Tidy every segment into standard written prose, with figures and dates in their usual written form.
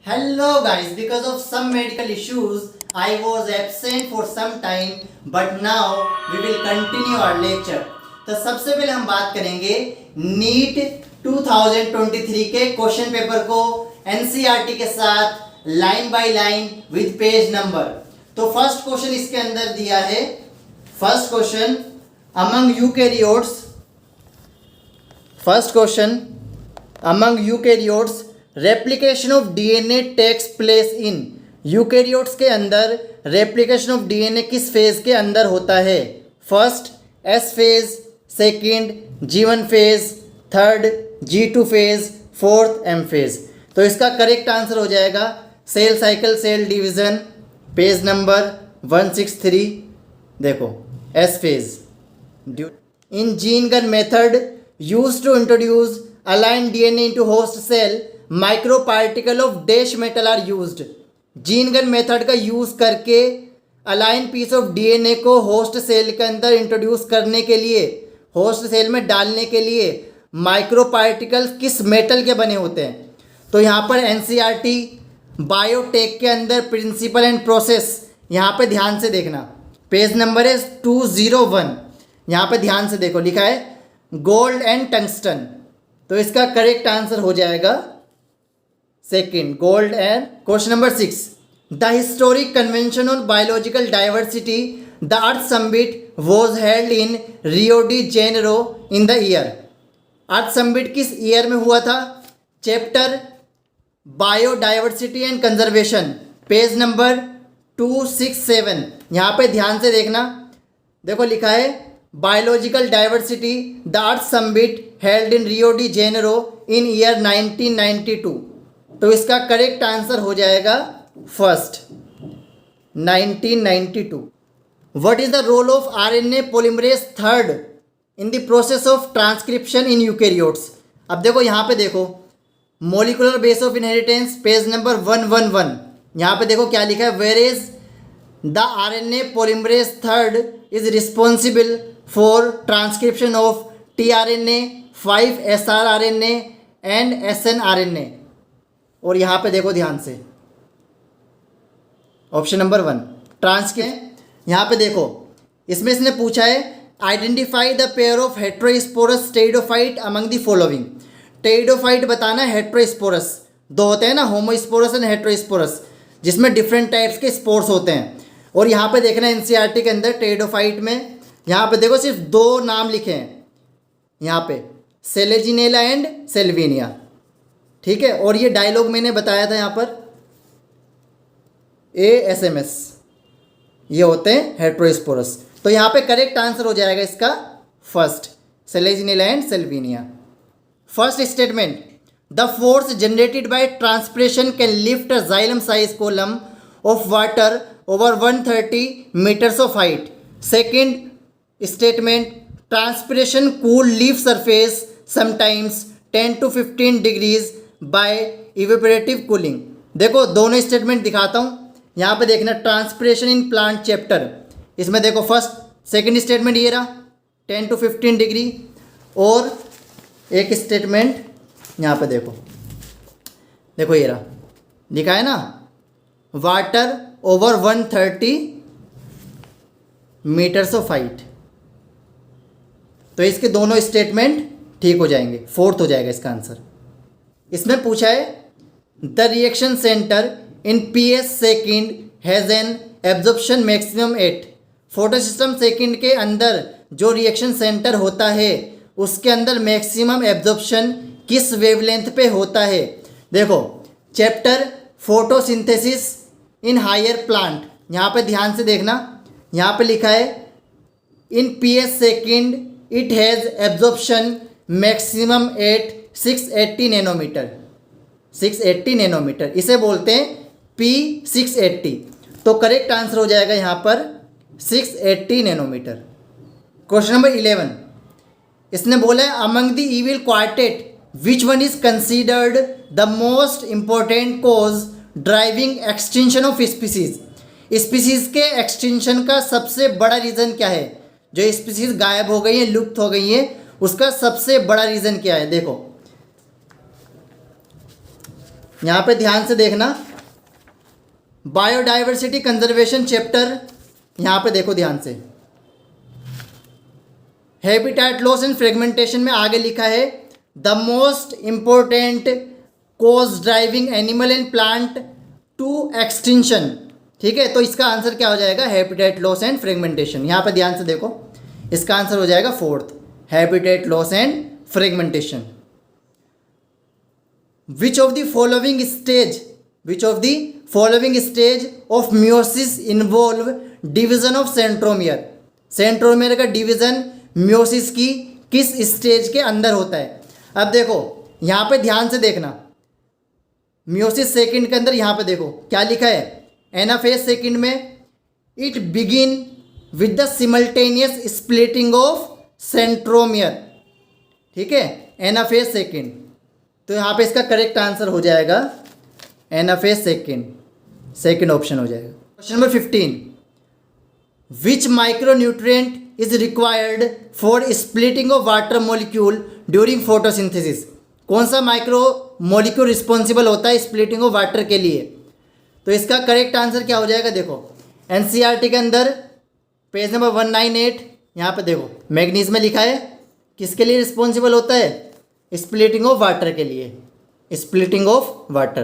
Hello guys, because of some medical issues, I was absent for some time, but now we will continue our lecture. तो सबसे पहले हम बात करेंगे NEET 2023 के क्वेश्चन पेपर को एनसीईआरटी के साथ line by line with page number. तो फर्स्ट क्वेश्चन इसके अंदर दिया है, first question among eukaryotes, first question among eukaryotes replication of DNA takes place in. Eukaryotes के अंदर रेप्लिकेशन ऑफ डीएनए किस फेज के अंदर होता है? First S phase, second G one phase, third G two phase, fourth M phase. तो इसका correct answer हो जाएगा cell cycle cell division, page number 163। देखो S phase. In gene gun method used to introduce alien DNA into host cell, micro particle of dash metal are used. Gene gun method का use करके alien piece of DNA को host cell के अंदर introduce करने के लिए, host cell में डालने के लिए माइक्रो पार्टिकल किस मेटल के बने होते हैं? तो यहाँ पर एनसीईआरटी बायोटेक के अंदर प्रिंसिपल एंड प्रोसेस, यहाँ पे ध्यान से देखना, पेज नंबर है 201। यहाँ पे ध्यान से देखो, लिखा है गोल्ड एंड टंगस्टन। तो इसका करेक्ट आंसर हो जाएगा second, gold and. Question number 6, the historic convention on biological diversity the earth summit was held in Rio de Janeiro in the year. Earth summit किस ईयर में हुआ था? Chapter biodiversity and conservation, page number 267। यहाँ पे ध्यान से देखना, देखो लिखा है biological diversity the earth summit held in Rio de Janeiro in year 1992। तो इसका करेक्ट आंसर हो जाएगा first 1992। What is the role of RNA polymerase third in the process of transcription in eukaryotes? अब देखो यहाँ पे देखो molecular base of inheritance, page number 111। यहाँ पे देखो क्या लिखा है, where is the RNA polymerase third is responsible for transcription of tRNA, 5SrRNA and SnRNA। और यहाँ पे देखो ध्यान से, ऑप्शन नंबर 1 ट्रांसक्रिप्शन। यहाँ पे देखो इसमें इसने पूछा है identify the pair of heterosporous pteridophyte among the following. Pteridophyte बताना है, हेट्रोस्पोरस दो होते हैं ना, होमोस्पोरस एंड हेट्रोस्पोरस, जिसमें डिफरेंट टाइप्स के स्पोर्स होते हैं। और यहाँ पे देखना एनसीईआरटी के अंदर टेरिडोफाइट में यहाँ पे देखो सिर्फ दो नाम लिखे हैं, यहाँ पे सेलेजिनेला एंड सेल्विनिया, ठीक है। और ये डायलॉग मैंने बताया था यहाँ पर ASMS, ये होते हैं हेट्रोस्पोरस। तो यहाँ पे करेक्ट आंसर हो जाएगा इसका first, Selaginella and Salvinia. First statement, the force generated by transpiration can lift a xylem size column of water over 130 meters of height. Second statement, transpiration cool leaf surface sometimes 10 to 15 degrees by evaporative cooling. देखो दोनों statement दिखाता हूँ, यहाँ पे देखना transpiration in plant chapter, इसमें देखो first second statement ये रहा 10 to 15 डिग्री, और एक स्टेटमेंट यहाँ पे देखो, देखो ये रहा लिखा है ना water over 130 meters of height. तो इसके दोनों स्टेटमेंट ठीक हो जाएंगे, फोर्थ हो जाएगा इसका आंसर। इसमें पूछा है the reaction center in PS second has an absorption maximum at. Photosystem second के अंदर जो रिएक्शन सेंटर होता है उसके अंदर मैक्सिमम एब्जॉर्प्शन किस वेवलेंथ पे होता है? देखो chapter photosynthesis in higher plant, यहाँ पे ध्यान से देखना, यहाँ पे लिखा है in PS second it has absorption maximum at 680 nanometer, 680 nanometer, इसे बोलते हैं P680। तो करेक्ट आंसर हो जाएगा यहाँ पर 680 नैनोमीटर। क्वेश्चन नंबर 11, इसने बोला है among the evil quartet which one is considered the most important cause driving extinction of species. Species के एक्सटिंक्शन का सबसे बड़ा रीज़न क्या है? जो स्पीसीज गायब हो गई है, लुप्त हो गई है, उसका सबसे बड़ा रीज़न क्या है? देखो यहाँ पे ध्यान से देखना, बायोडाइवर्सिटी कंजर्वेशन चैप्टर, यहाँ पे देखो ध्यान से, हैबिटेट लॉस एंड फ्रेगमेंटेशन में आगे लिखा है the most important cause driving animal and plant to extinction. ठीक है, तो इसका आंसर क्या हो जाएगा, हैबिटेट लॉस एंड फ्रेगमेंटेशन। यहाँ पे ध्यान से देखो, इसका आंसर हो जाएगा fourth, habitat loss and fragmentation. Which of the following stage of meiosis involve division of centromere. Centromere का डिवीजन मियोसिस की किस स्टेज के अंदर होता है। अब देखो यहाँ पे ध्यान से देखना, मियोसिस सेकंड के अंदर यहाँ पे देखो क्या लिखा है, एनाफेज सेकंड में it begin with the simultaneous splitting of centromere. ठीक है, एनाफेज सेकंड, तो यहाँ पे इसका करेक्ट आंसर हो जाएगा एनाफेज सेकंड ऑप्शन हो जाएगा। Question number 15, which micronutrient is required for splitting of water molecule during photosynthesis. कौन सा माइक्रो मॉलिक्यूल रिस्पॉन्सिबल होता है स्प्लिटिंग ऑफ वाटर के लिए। तो इसका करेक्ट आंसर क्या हो जाएगा, देखो एनसीईआरटी के अंदर पेज नंबर 198, यहाँ पे देखो मैग्नीज में लिखा है किसके लिए रिस्पॉन्सिबल होता है, स्प्लिटिंग ऑफ वाटर के लिए, स्प्लिटिंग ऑफ वाटर।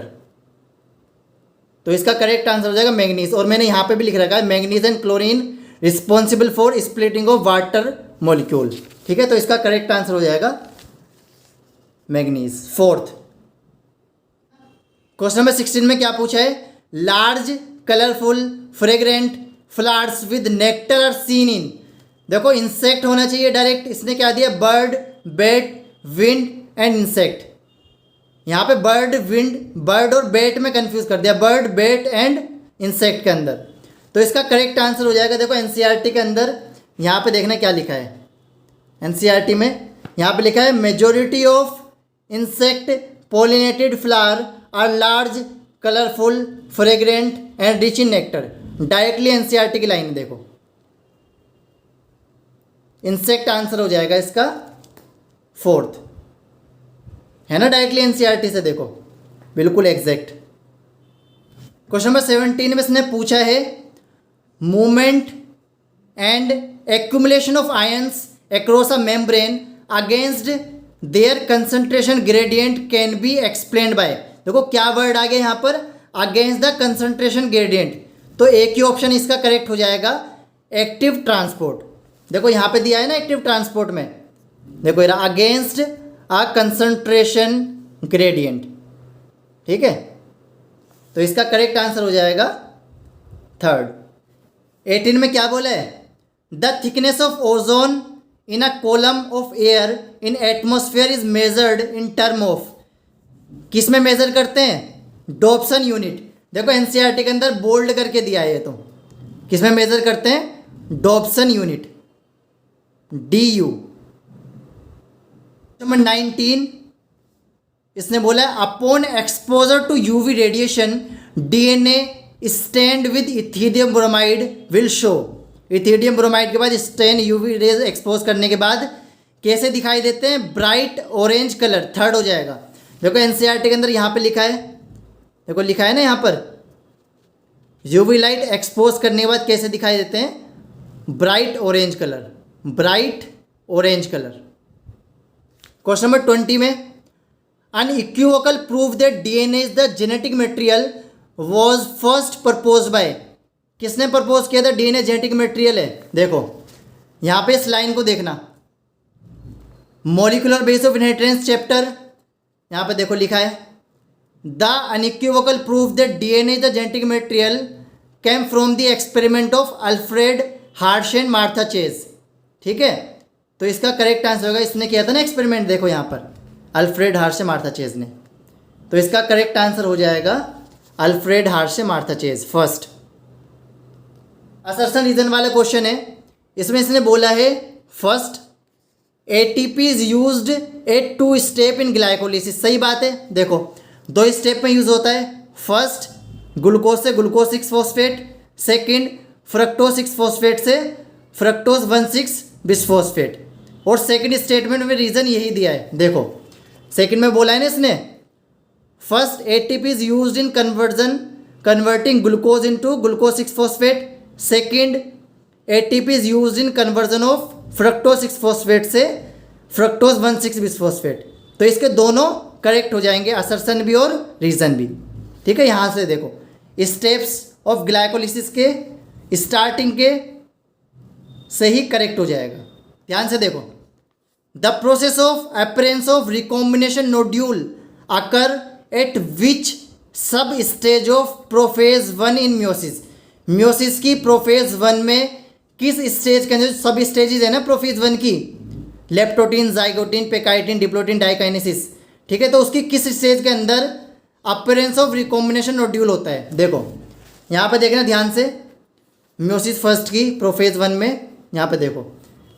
तो इसका करेक्ट आंसर हो जाएगा मैग्नीज, और मैंने यहाँ पे भी लिख रखा है manganese and chlorine responsible for splitting of water molecule. ठीक है, तो इसका करेक्ट आंसर हो जाएगा मैग्नीज, फोर्थ। क्वेश्चन नंबर 16 में क्या पूछा है, large colourful fragrant flowers with nectar are seen in. देखो इंसेक्ट होना चाहिए डायरेक्ट, इसने क्या दिया, bird, bat, wind and insect. यहाँ पे बर्ड और बेट में कंफ्यूज कर दिया, बर्ड, बेट एंड इंसेक्ट के अंदर। तो इसका करेक्ट आंसर हो जाएगा, देखो एनसीईआरटी के अंदर यहाँ पे देखना क्या लिखा है, एनसीईआरटी में यहाँ पे लिखा है majority of insect pollinated flower are large colourful fragrant and rich in nectar. Directly NCERT की लाइन देखो, इंसेक्ट आंसर हो जाएगा इसका फोर्थ, है ना, डायरेक्टली एनसीईआरटी से देखो बिल्कुल एग्जैक्ट। क्वेश्चन नंबर 17 में इसने पूछा है movement and accumulation of ions across a membrane against their concentration gradient can be explained bye. देखो क्या वर्ड आ गया यहाँ पर, अगेंस्ट द कंसंट्रेशन ग्रेडियंट। तो एक ही ऑप्शन इसका करेक्ट हो जाएगा, एक्टिव ट्रांसपोर्ट। देखो यहाँ पे दिया है ना एक्टिव ट्रांसपोर्ट में, देखो ये अगेंस्ट अ कंसंट्रेशन ग्रेडियंट। ठीक है, तो इसका करेक्ट आंसर हो जाएगा थर्ड। 18 में क्या बोला है, the thickness of ozone in a column of air in atmosphere is measured in term of. किस में मेजर करते हैं, डॉप्सन यूनिट। देखो एनसीईआरटी के अंदर बोल्ड करके दिया है, तो किस में मेजर करते हैं, डॉप्सन यूनिट, DU। नंबर 19 इसने बोला upon exposure to UV radiation DNA stand with ethidium bromide will show. Ethidium bromide के बाद स्टैंड यूवी रेज एक्सपोज करने के बाद कैसे दिखाई देते हैं, ब्राइट ऑरेंज कलर, थर्ड हो जाएगा। देखो एनसीईआरटी के अंदर यहाँ पे लिखा है, देखो लिखा है ना यहाँ पर, यूवी लाइट एक्सपोज करने के बाद कैसे दिखाई देते हैं, bright orange colour, bright orange colour. Question number 20 में unequivocal proof that DNA is the genetic material was first propose by. किसने प्रपोज किया था DNA जेनेटिक मटेरियल है। देखो यहाँ पे इस लाइन को देखना, molecular base of inheritance chapter, यहाँ पे देखो लिखा है the unequivocal proof that DNA is the genetic material came from the experiment of Alfred Hershey and Martha Chase. ठीक है, तो इसका करेक्ट आंसर होगा, इसने किया था ना एक्सपेरिमेंट, देखो यहाँ पर Alfred Hershey and Martha Chase ने। तो इसका करेक्ट आंसर हो जाएगा Alfred Hershey and Martha Chase, first. Assertion reason वाला क्वेश्चन है, इसमें इसने बोला है first ATP is used at 2 step in glycolysis. सही बात है, देखो 2 स्टेप में यूज होता है, फर्स्ट ग्लूकोज से glucose 6 phosphate, second fructose 6 phosphate से फ्रक्टोज 1,6 बिसफॉस्फेट। और सेकंड स्टेटमेंट में रीज़न यही दिया है, देखो सेकंड में बोला है ना इसने first ATP is used in converting glucose into glucose 6 phosphate. Second ATP is used in conversion of fructose 6 phosphate से फ्रक्टोज 1,6 बिसफॉस्फेट। तो इसके दोनों करेक्ट हो जाएंगे, असर्शन भी और रीज़न भी। ठीक है, यहाँ से देखो स्टेप्स ऑफ ग्लाइकोलिसिस के स्टार्टिंग के से ही करेक्ट हो जाएगा। ध्यान से देखो, the process of appearance of recombination nodule occur at which sub stage of prophase 1 in meiosis. Meiosis की प्रोफेज 1 में किस स्टेज के अंदर, सब स्टेजेस है ना प्रोफेज 1 की, लेप्टोटीन, जाइगोटीन, पेकाइटिन, डिप्लोटीन, डाइकाइनेसिस। ठीक है, तो उसकी किस स्टेज के अंदर अपीयरेंस ऑफ रिकॉम्बिनेशन नोड्यूल होता है। देखो यहाँ पे देखना ध्यान से, म्योसिस फर्स्ट की प्रोफेज 1 में यहाँ पे देखो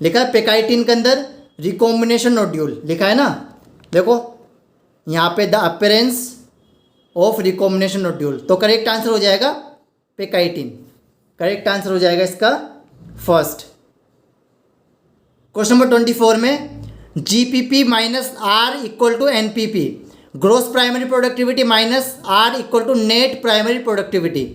लिखा है पेकाइटिन के अंदर रिकॉम्बिनेशन नोड्यूल लिखा है ना। देखो यहाँ पे the appearance of recombination nodule, तो करेक्ट आंसर हो जाएगा पेकाइटिन। करेक्ट आंसर हो जाएगा इसका फर्स्ट। क्वेश्चन नंबर 24 में GPP minus R equal to NPP, gross primary productivity minus R equal to net primary productivity.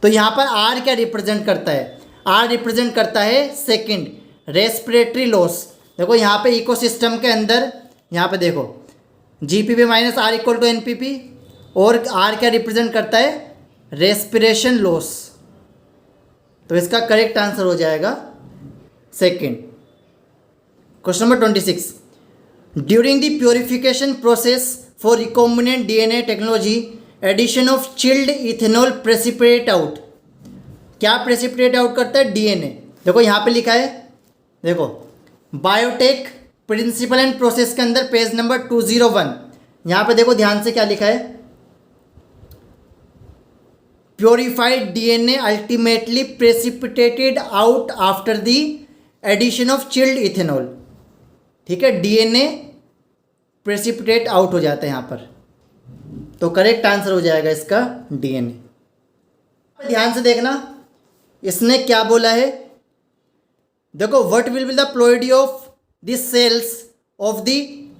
तो यहाँ पर आर क्या रिप्रेजेंट करता है, आर रिप्रेजेंट करता है सेकंड रेस्पिरेटरी लॉस। देखो यहाँ पे इकोसिस्टम के अंदर यहाँ पे देखो GPP minus R equal to NPP, और आर क्या रिप्रेजेंट करता है, रेस्पिरेशन लॉस। तो इसका करेक्ट आंसर हो जाएगा second. Question number 26, during the purification process for recombinant DNA technology addition of chilled ethanol precipitate out. क्या प्रेसिपिटेट आउट करता है, डीएनए। देखो यहाँ पे लिखा है, देखो बायोटेक प्रिंसिपल एंड प्रोसेस के अंदर पेज नंबर 201, यहाँ पे देखो ध्यान से क्या लिखा है, purified DNA ultimately precipitated out after the addition of chilled ethanol. ठीक है, डीएनए प्रेसिपिटेट आउट हो जाता है यहाँ पर, तो करेक्ट आंसर हो जाएगा इसका डीएनए। ध्यान से देखना इसने क्या बोला है, देखो what will be the ploidy of the cells of the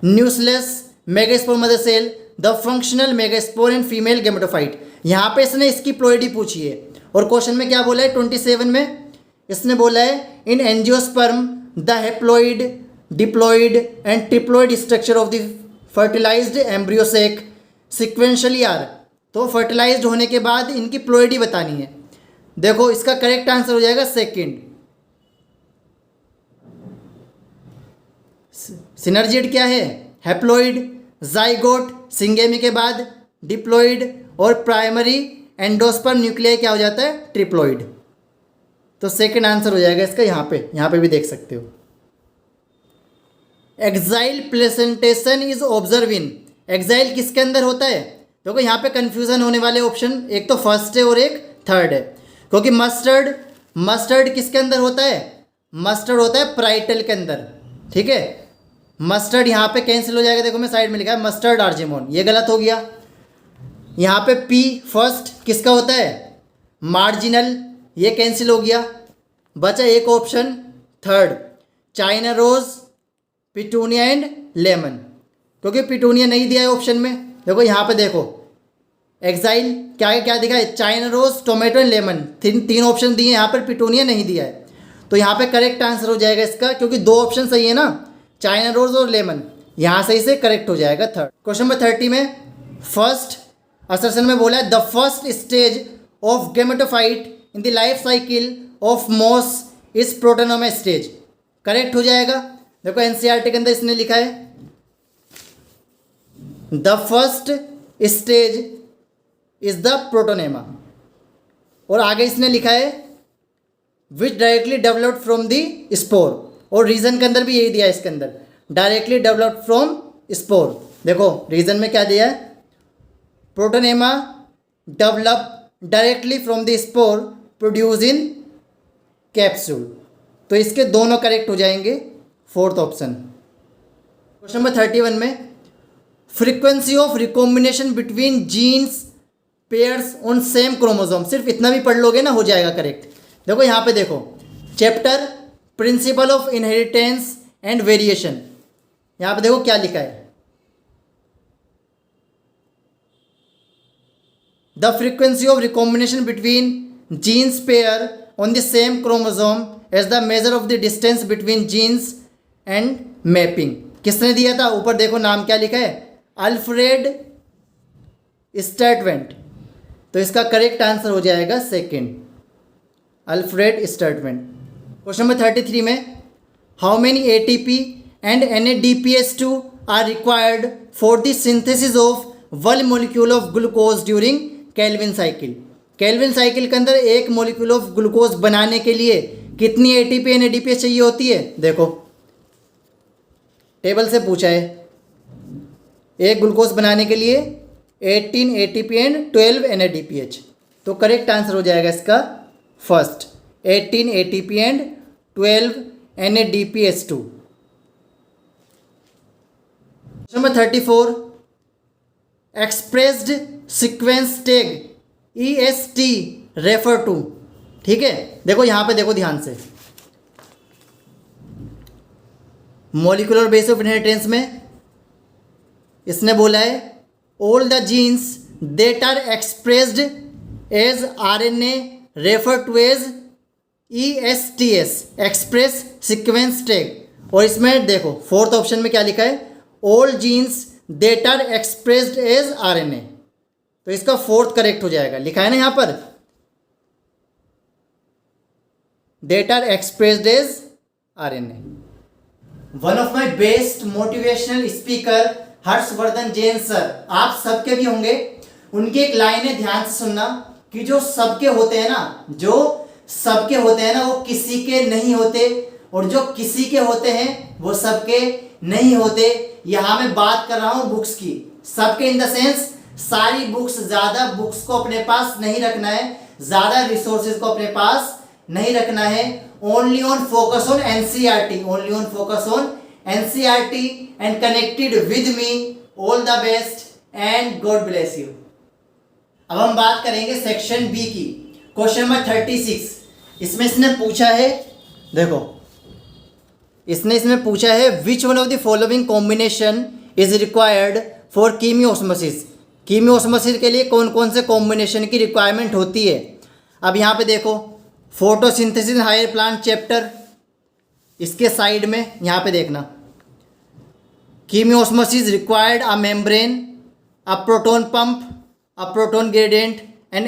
nucleus megaspore mother cell, the functional megaspore and female gametophyte. यहाँ पे इसने इसकी प्लॉइडी पूछी है, और क्वेश्चन में क्या बोला है 27 में, इसने बोला है in angiosperm the haploid, diploid and triploid structure of the fertilized embryo sac sequentially are. तो फर्टिलाइज्ड होने के बाद इनकी प्लॉइडी बतानी है। देखो इसका करेक्ट आंसर हो जाएगा सेकंड। सिनर्जिड क्या है, हैप्लॉइड, जाइगोट सिंगेमी के बाद डिप्लॉइड, और प्राइमरी एंडोस्पर्म न्यूक्लियाई क्या हो जाता है, ट्रिप्लॉइड। तो सेकंड आंसर हो जाएगा इसका, यहाँ पे भी देख सकते हो। Axile placentation is observe in, axile किसके अंदर होता है। देखो यहाँ पे कंफ्यूजन होने वाले ऑप्शन एक तो फर्स्ट है और एक थर्ड है, क्योंकि मस्टर्ड किसके अंदर होता है, मस्टर्ड होता है प्राइटल के अंदर। ठीक है, मस्टर्ड यहाँ पे कैंसिल हो जाएगा, देखो मैं साइड में लिखा है मस्टर्ड आर्जेमोन, ये गलत हो गया। यहाँ पे पी फर्स्ट किसका होता है, मार्जिनल, ये कैंसिल हो गया। बचा एक option third, China rose, petunia and lemon, क्योंकि पिटूनिया नहीं दिया है ऑप्शन में। देखो यहाँ पे देखो एक्साइल क्या क्या दिखा है, China rose, tomato and lemon, तीन ऑप्शन दिए, यहाँ पर पिटूनिया नहीं दिया है। तो यहाँ पे करेक्ट आंसर हो जाएगा इसका, क्योंकि दो ऑप्शन सही है ना, चाइना रोज और लेमन, यहाँ सही से करेक्ट हो जाएगा थर्ड। क्वेश्चन नंबर 30 में फर्स्ट असर्शन में बोला है the first stage of gametophyte in the life cycle of moss is protonema stage. Correct हो जाएगा। देखो एनसीईआरटी के अंदर इसने लिखा है the first stage is the protonema, और आगे इसने लिखा है which directly developed from the spore, और रीजन के अंदर भी यही दिया है इसके अंदर, डायरेक्टली डेवलप्ड फ्रॉम स्पोर। देखो रीजन में क्या दिया है, protonema develop directly from the spore produce in capsule. तो इसके दोनों करेक्ट हो जाएंगे, फोर्थ ऑप्शन। क्वेश्चन नंबर 31 में frequency of recombination between genes pairs on same chromosome, सिर्फ इतना भी पढ़ लोगे ना हो जाएगा करेक्ट। देखो यहाँ पे देखो chapter principle of inheritance and variation, यहाँ पे देखो क्या लिखा है, the frequency of recombination between genes pair on the same chromosome as the measure of the distance between genes and mapping. किसने दिया था? ऊपर देखो नाम क्या लिखा है, अल्फ्रेड स्टर्टवेंट। तो इसका करेक्ट आंसर हो जाएगा second, Alfred Sturtevant. Question number 33 में, how many ATP and NADPH2 are required for the synthesis of one molecule of glucose during Calvin cycle. Calvin cycle के अंदर एक मोलिक्यूल ऑफ ग्लूकोज बनाने के लिए कितनी ATP NADPH चाहिए होती है? देखो टेबल से पूछा है, एक ग्लूकोज बनाने के लिए 18 ATP एंड 12 NADPH। तो करेक्ट आंसर हो जाएगा इसका first, 18 ATP and 12 NADPH2। Number 34, expressed sequence tag EST refer to. ठीक है, देखो यहाँ पे देखो ध्यान से, मॉलिक्यूलर बेस ऑफ इनहेरिटेंस में इसने बोला है all the genes that are expressed as RNA refer to as ESTS express sequence tag. और इसमें देखो फोर्थ ऑप्शन में क्या लिखा है, all genes that are expressed as RNA। तो इसका फोर्थ करेक्ट हो जाएगा, लिखा है ना यहाँ पर, that are expressed as RNA। One of my best motivational speaker Harshvardhan Jain sir, आप सबके भी होंगे, उनकी एक लाइन है, ध्यान से सुनना, कि जो सबके होते हैं ना, जो सबके होते हैं ना वो किसी के नहीं होते, और जो किसी के होते हैं वो सबके नहीं होते। यहां मैं बात कर रहा हूं बुक्स की, सबके इन द सेंस सारी बुक्स, ज्यादा बुक्स को अपने पास नहीं रखना है, ज्यादा रिसोर्सेज को अपने पास नहीं रखना है, only on focus on NCERT, only on focus on NCERT and connected with me. All the best and God bless you. अब हम बात करेंगे सेक्शन बी की, क्वेश्चन नंबर 36। इसमें इसने पूछा है, देखो इसमें पूछा है which one of the following combination is required for chemiosmosis. Chemiosmosis के लिए कौन कौन से कॉम्बिनेशन की रिक्वायरमेंट होती है? अब यहाँ पे देखो फोटोसिंथेसिस हायर प्लांट चैप्टर, इसके साइड में यहाँ पे देखना, chemiosmosis required a membrane, a proton pump, a proton gradient and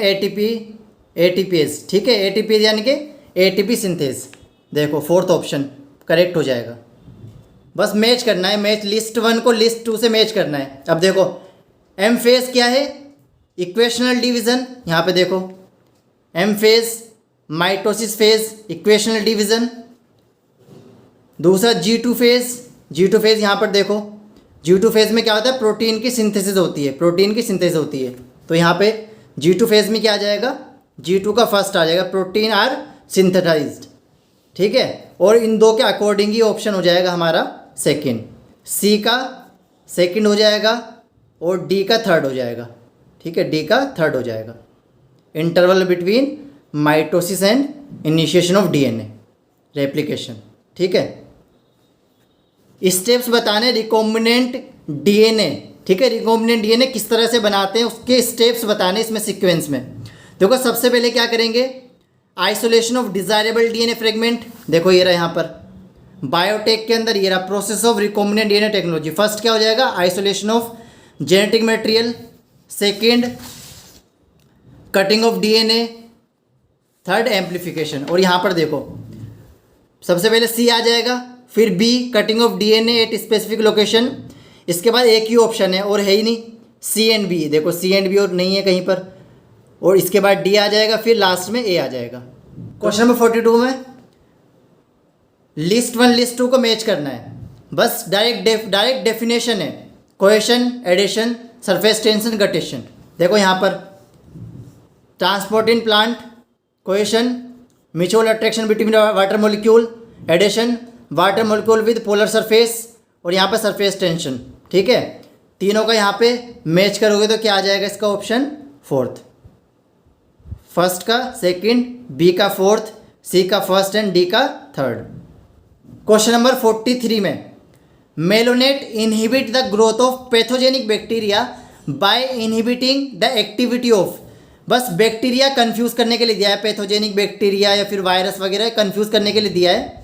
ATPase। ठीक है, ATPase यानी कि ATP सिंथेस। देखो फोर्थ ऑप्शन करेक्ट हो जाएगा, बस मैच करना है, मैच लिस्ट 1 को लिस्ट 2 से मैच करना है। अब देखो M फेज क्या है, इक्वेशनल डिवीजन, यहाँ पे देखो M phase mitosis phase equational division. दूसरा G2 फेज, यहाँ पर देखो G2 फेज में क्या होता है, प्रोटीन की सिंथेसिस होती है, प्रोटीन की सिंथेसिस होती है। तो यहाँ पे G2 फेज में क्या आ जाएगा, G2 का फर्स्ट आ जाएगा, प्रोटीन आर सिंथेटाइज्ड। ठीक है, और इन दो के अकॉर्डिंग ही ऑप्शन हो जाएगा हमारा सेकंड, C का सेकंड हो जाएगा और D का थर्ड हो जाएगा। ठीक है, D का थर्ड हो जाएगा। Interval between mitosis and initiation of DNA replication. ठीक है, स्टेप्स बताने रिकॉम्बिनेंट DNA। ठीक है, रिकॉम्बिनेंट DNA किस तरह से बनाते हैं उसके स्टेप्स बताने इसमें सीक्वेंस में। देखो सबसे पहले क्या करेंगे, isolation of desirable DNA fragment. देखो ये रहा यहाँ पर बायोटेक के अंदर, ये रहा process of recombinant DNA technology. First क्या हो जाएगा, isolation of genetic material, second cutting of DNA, third amplification. और यहाँ पर देखो सबसे पहले C आ जाएगा, फिर B cutting of DNA at specific location, इसके बाद एक ही ऑप्शन है और है ही नहीं, C एंड B। देखो C एंड B और नहीं है कहीं पर, और इसके बाद D आ जाएगा, फिर लास्ट में A आ जाएगा। क्वेश्चन नंबर 42 में लिस्ट 1 लिस्ट 2 को मैच करना है, बस डायरेक्ट डेफिनेशन है, cohesion, adhesion, surface tension, guttation. देखो यहाँ पर transport in plant, cohesion, mutual attraction between water molecule, adhesion, water molecule with polar surface, और यहाँ पर सरफेस टेंशन। ठीक है, तीनों का यहाँ पे मैच करोगे तो क्या आ जाएगा, इसका ऑप्शन फोर्थ, फर्स्ट का सेकंड, B का फोर्थ, C का फर्स्ट एंड D का थर्ड। क्वेश्चन नंबर 43 में malonate inhibit the growth of pathogenic bacteria by inhibiting the activity of बस बैक्टीरिया कंफ्यूज करने के लिए दिया है, पैथोजेनिक बैक्टीरिया या फिर वायरस वगैरह कंफ्यूज करने के लिए दिया है।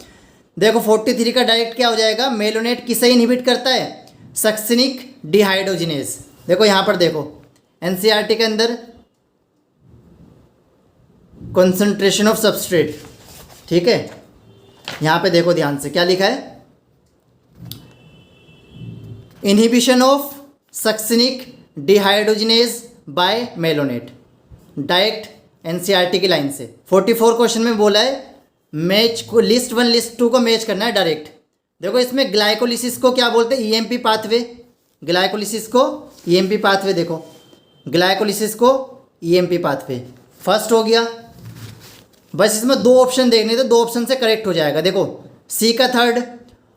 देखो 43 का डायरेक्ट क्या हो जाएगा, मेलोनेट किसे इनहिबिट करता है, सक्सिनिक डिहाइड्रोजिनेज। देखो यहाँ पर देखो एनसीईआरटी के अंदर कंसंट्रेशन ऑफ सबस्ट्रेट, ठीक है, यहाँ पे देखो ध्यान से क्या लिखा है, inhibition of succinic dehydrogenase by malonate, direct NCERT की लाइन से। 44 क्वेश्चन में बोला है मैच को लिस्ट 1 लिस्ट 2 को मैच करना है डायरेक्ट। देखो इसमें ग्लाइकोलिसिस को क्या बोलते हैं, ईएमपी पाथवे, ग्लाइकोलिसिस को ईएमपी पाथवे, देखो ग्लाइकोलिसिस को ईएमपी पाथवे फर्स्ट हो गया। बस इसमें 2 ऑप्शन देखने, तो 2 ऑप्शन से करेक्ट हो जाएगा। देखो सी का थर्ड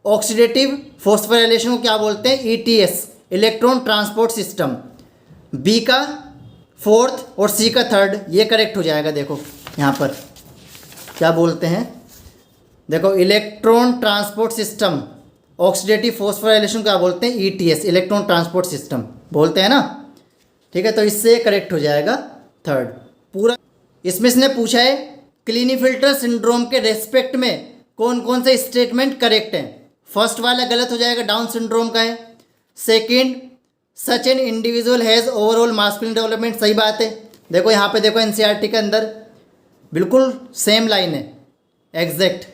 ऑक्सीडेटिव फॉस्फोराइलेशन को क्या बोलते हैं, ETS, electron transport system. B का फोर्थ और सी का थर्ड, ये करेक्ट हो जाएगा। देखो यहाँ पर क्या बोलते हैं, देखो electron transport system, oxidative phosphorylation क्या बोलते हैं, ईटीएस, इलेक्ट्रॉन ट्रांसपोर्ट सिस्टम बोलते हैं ना, ठीक है। तो इससे करेक्ट हो जाएगा थर्ड पूरा। इसमें इसने पूछा है क्लीनीफिल्टर सिंड्रोम के रेस्पेक्ट में कौन कौन से स्टेटमेंट करेक्ट हैं। फर्स्ट वाला गलत हो जाएगा, डाउन सिंड्रोम का है। Second, such an individual has overall masculine development, सही बात है। देखो यहाँ पे देखो एनसीईआरटी के अंदर बिल्कुल सेम लाइन है, exact,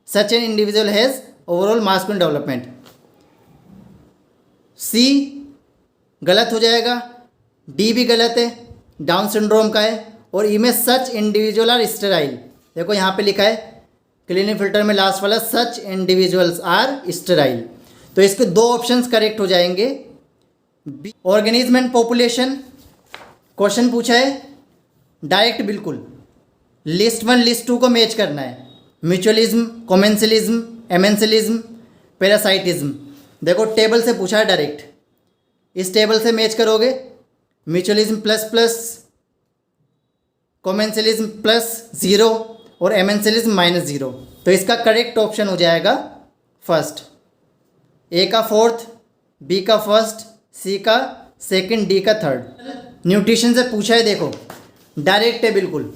such an individual has overall masculine development. C गलत हो जाएगा, डी भी गलत है, डाउन सिंड्रोम का है। और ई में सच इंडिविजुअल आर स्टेराइल, देखो यहाँ पे लिखा है क्लीनीफिल्टर में लास्ट वाला सच इंडिविजुअल्स आर स्टेराइल। तो इसके 2 ऑप्शंस करेक्ट हो जाएंगे। ऑर्गेनिज्म एंड पॉपुलेशन क्वेश्चन पूछा है डायरेक्ट, बिल्कुल लिस्ट 1 लिस्ट 2 को मैच करना है। म्यूचुअलिज्म, कॉमेंसलिज्म, एमेंसलिज्म, पैरासाइटिज्म, देखो टेबल से पूछा है डायरेक्ट, इस टेबल से मैच करोगे। Mutualism plus plus, commensalism plus 0 और एमेंसलिज्म -0। तो इसका करेक्ट ऑप्शन हो जाएगा फर्स्ट, ए का फोर्थ, बी का फर्स्ट, सी का सेकंड, डी का थर्ड। न्यूट्रिशन से पूछा है, देखो डायरेक्ट है बिल्कुल,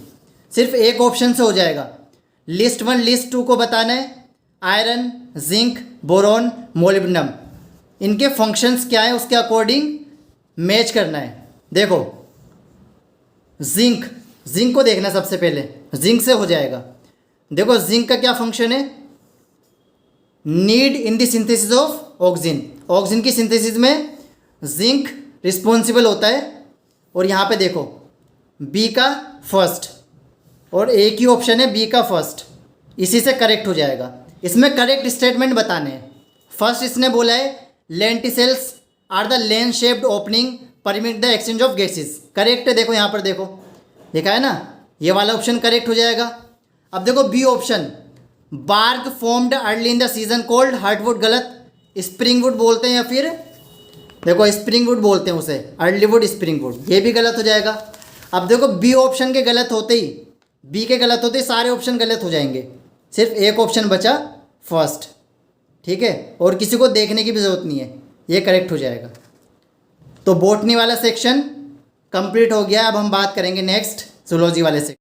सिर्फ एक ऑप्शन से हो जाएगा। लिस्ट 1 लिस्ट 2 को बताना है, आयरन, जिंक, बोरॉन, मोलिब्डेनम, इनके फंक्शंस क्या है उसके अकॉर्डिंग मैच करना है। देखो जिंक, जिंक को देखना सबसे पहले, जिंक से हो जाएगा। देखो जिंक का क्या फंक्शन है, need in the synthesis of oxygen, oxygen की सिंथेसिस में जिंक रिस्पॉन्सिबल होता है। और यहाँ पे देखो बी का फर्स्ट और एक ही ऑप्शन है बी का फर्स्ट, इसी से करेक्ट हो जाएगा। इसमें करेक्ट स्टेटमेंट बताने हैं। फर्स्ट इसने बोला है lenticels are the lens shaped opening permit the exchange of gases, correct है। देखो यहाँ पर देखो लिखा है ना, ये वाला ऑप्शन करेक्ट हो जाएगा। अब देखो B option, bark formed early in the season cold hardwood, गलत, स्प्रिंग वुड बोलते हैं या फिर देखो स्प्रिंग वुड बोलते हैं उसे, अर्ली वुड, स्प्रिंग वुड, ये भी गलत हो जाएगा। अब देखो बी ऑप्शन के गलत होते ही, बी के गलत होते ही सारे ऑप्शन गलत हो जाएंगे, सिर्फ एक ऑप्शन बचा फर्स्ट, ठीक है, और किसी को देखने की भी ज़रूरत नहीं है, ये करेक्ट हो जाएगा। तो बॉटनी वाला सेक्शन कंप्लीट हो गया। अब हम बात करेंगे नेक्स्ट जूलॉजी वाले से।